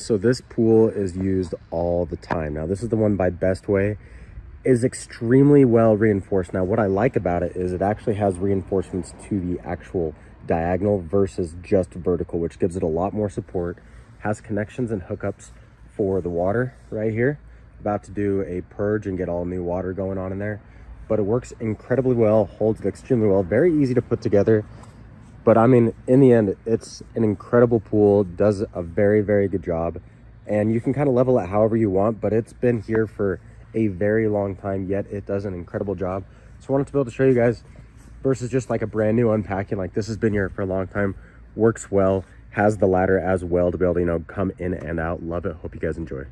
So this pool is used all the time. Now this is the one by Bestway. It is extremely well reinforced. Now what I like about it is it actually has reinforcements to the actual diagonal versus just vertical, which gives it a lot more support. Has connections and hookups for the water right here. About to do a purge and get all new water going on in there. But it works incredibly well, holds it extremely well, very easy to put together. But I mean, in the end, it's an incredible pool, does a very, very good job. And you can kind of level it however you want, but it's been here for a very long time, yet it does an incredible job. So I wanted to be able to show you guys versus just like a brand new unpacking. Like this has been here for a long time, works well, has the ladder as well to be able to, you know, come in and out. Love it. Hope you guys enjoy.